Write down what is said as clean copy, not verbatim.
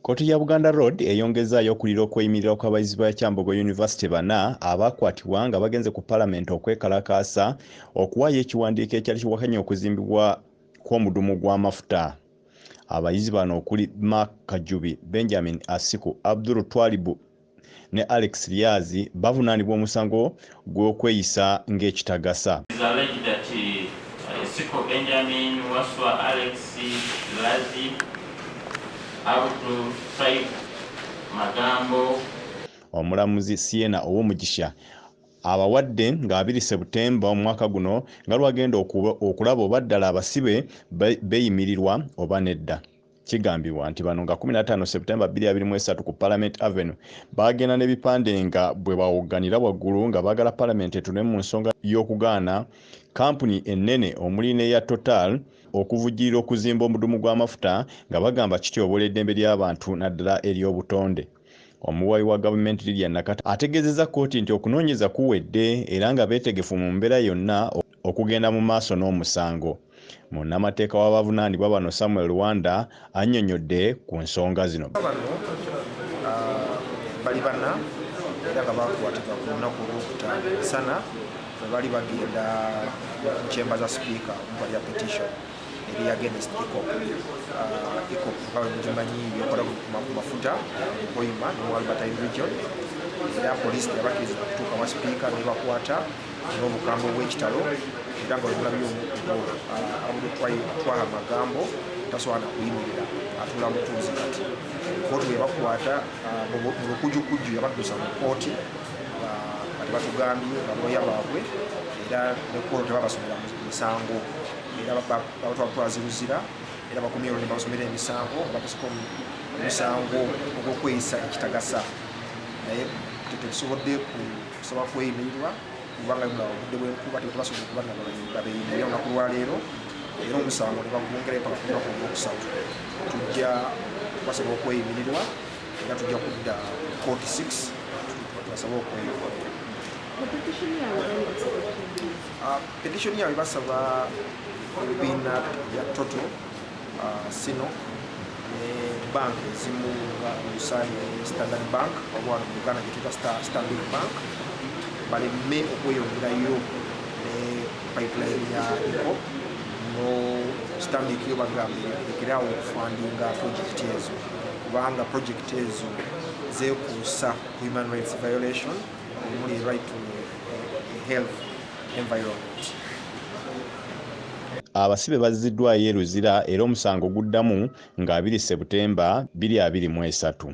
Kkooti ya Buganda Road eyongezaayo okulira okweyimirira kw'abayizi ba Kyambogo University bana abakwatibwa nga bagenze ku Paalamenti okwekalakaasa okuwaayo ekiwandiiko ekyali kiwakanya okuzimbibwa kw'omudumu gw'amafuta. Abayizi bano okuli Mark Kajubi, Benjamin Asiku, Abdul Twalibu ne Alex Lyazi bavunaanibwa omusango gw'okweyisa ng'ekitagasa. Siko Benjamin, Waswa Alex, Lazi, Abdul Said Magambo. Omulamuzi Siena Ow'Omugisha abawadde nga 2 Septemba omwaka guno nga lwagenda okulaba oba ddala abasibe beeyimirirwa oba nedda. Kigambibwa nti bano nga 15 Septemba 2023 ku Parliament Avenue bagenda n'ebipande nga bwe bawogganira waggulu nga baagala Parliament etune mu nsonga y'okugaana kampuni ennene omuli n'eya Total okuvujjirira okuzimba omudumu gw'amafuta nga bagamba kityoboola eddembe ly'abantu naddala ery'obutonde. Omuwaayi wa gavumenti Lydia Nakata ategeezezza kkooti nti okunoonyeza kuwedde era nga beetegefu mu mbeera yonna okugenda mu maaso n'omusango. Munnamateeka w'abavunaanibwa bano Samuel Rwanda annyonnyodde ku nsonga zino. Bali bana era nga bakwatibwa ku lunaku olwokutaano emisana bwe bali bagenda mu kyemba za sipiika omuva lya petition eri against EACOP. EACOP nga bwe mugimanyi byokola ku mafuta Hoima ne Walbatine region, era poliisi teyabakkiriza kutuuka wa sipiika ne bakwata n'obukambwe bw'ekitalo era nga bwemulabye atwaha Magambo tasobola kuyimirira atula mutuuzi kati. Kkooti bwe bakwata mu lukujjukujju yabaddusa mu kkooti kati batugambye nga looya baabwe era ne kkooti tebabasomera misango era batwaziruzira era bakumye olwo ne babasomera emisango bakusika omusango ogw'okweyisa ekitagasa naye tetusobodde kusaba kweyimirirwa kubanga obudde bw'enkuba tetubasobola okuba nababeeyimirira olunaku lwaleero era omusango ne bagwongera paka ku lunaku olwokusatu. Tujja basaba okweyimirirwa era tujja kudda kooti 6 basaba okweyimirirwa. Petitioni yaabwe basaba ebibiina bya Toto, Sino ne bank ezimu nga Lusani Standard Bank oba mu Uganda gye tuyita Stanbic Bank baleme okweyongerayo ne pipeline ya EACOP no Stanbic yo bagambye ekirawo okufandinga projekiti ezo kubanga projekiti ezo zeekuusa human rights violation omuli right to health environment. Abasibe bazziddwayo e Luzira era omusango guddamu nga 2 Septemba 2023.